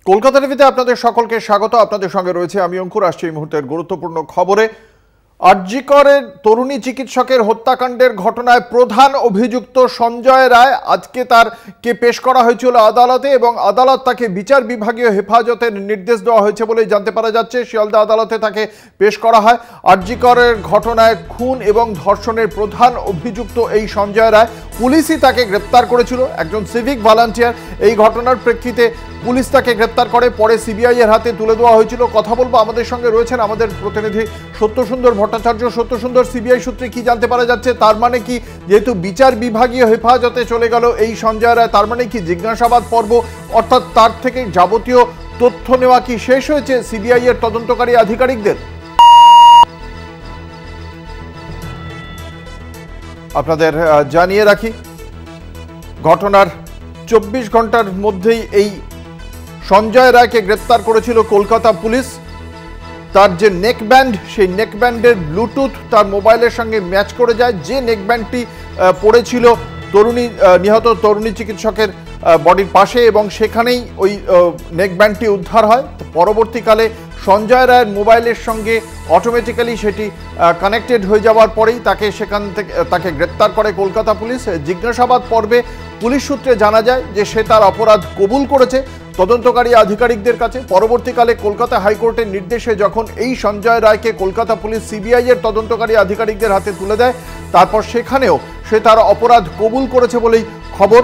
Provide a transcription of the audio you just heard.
কলকাতা টিভিতে আপনাদের সকলকে স্বাগত। আপনাদের সঙ্গে রয়েছে আমি অঙ্কুর। আসছে এই মুহূর্তের গুরুত্বপূর্ণ খবরে। আরজিকরের তরুণী চিকিৎসকের হত্যাকাণ্ডের ঘটনায় প্রধান অভিযুক্ত সঞ্জয় রায় আজকে তারকে পেশ করা হয়েছিল আদালতে এবং আদালত তাকে বিচার বিভাগীয় হেফাজতের নির্দেশ দেওয়া হয়েছে বলেই জানতে পারা যাচ্ছে। শিয়ালদা আদালতে তাকে পেশ করা হয়। আরজিকরের ঘটনায় খুন এবং ধর্ষণের প্রধান অভিযুক্ত এই সঞ্জয় রায়, পুলিশই তাকে গ্রেপ্তার করেছিল, একজন সিভিক ভলান্টিয়ার। এই ঘটনার প্রেক্ষিতে পুলিশ তাকে গ্রেপ্তার করে, পরে সিবিআই এর হাতে তুলে দেওয়া হয়েছিল। কথা বলবো, আমাদের সঙ্গে রয়েছেন আমাদের প্রতিনিধি সত্যসুন্দর ভট্টাচার্য। সত্যসুন্দর, সিবিআই সূত্রে কি জানতে পারা যাচ্ছে? তার মানে কি, যেহেতু বিচার বিভাগীয় হেফাজতে চলে গেল এই সঞ্জয় রায়, তার মানে কি জিজ্ঞাসাবাদ পর্ব অর্থাৎ তার থেকে যাবতীয় তথ্য নেওয়া কি শেষ হয়েছে সিবিআই এর তদন্তকারী আধিকারিকদের? আপনাদের জানিয়ে রাখি, ঘটনার 24 ঘন্টার মধ্যেই এই সঞ্জয় রায়কে গ্রেপ্তার করেছিল কলকাতা পুলিশ। তার যে নেকব্যান্ড, সেই নেকব্যান্ডের ব্লুটুথ তার মোবাইলের সঙ্গে ম্যাচ করে যায়। যে নেকব্যান্ডটি পড়েছিল নিহত তরুণী চিকিৎসকের বডির পাশে এবং সেখানেই ওই নেকব্যান্ডটি উদ্ধার হয়। পরবর্তীকালে সঞ্জয় রায়ের মোবাইলের সঙ্গে অটোমেটিক্যালি সেটি কানেক্টেড হয়ে যাওয়ার পরেই সেখান থেকে তাকে গ্রেপ্তার করে কলকাতা পুলিশ। জিজ্ঞাসাবাদ পর্বে পুলিশ সূত্রে জানা যায় যে সে তার অপরাধ কবুল করেছে তদন্তকারী আধিকারিকদের কাছে। পরবর্তীকালে কলকাতা হাইকোর্টের নির্দেশে যখন এই সঞ্জয় রায়কে কলকাতা পুলিশ সিবিআই এর তদন্তকারী আধিকারিকদের হাতে তুলে দেয়, তারপর সেখানেও সে তার অপরাধ কবুল করেছে বলেই খবর।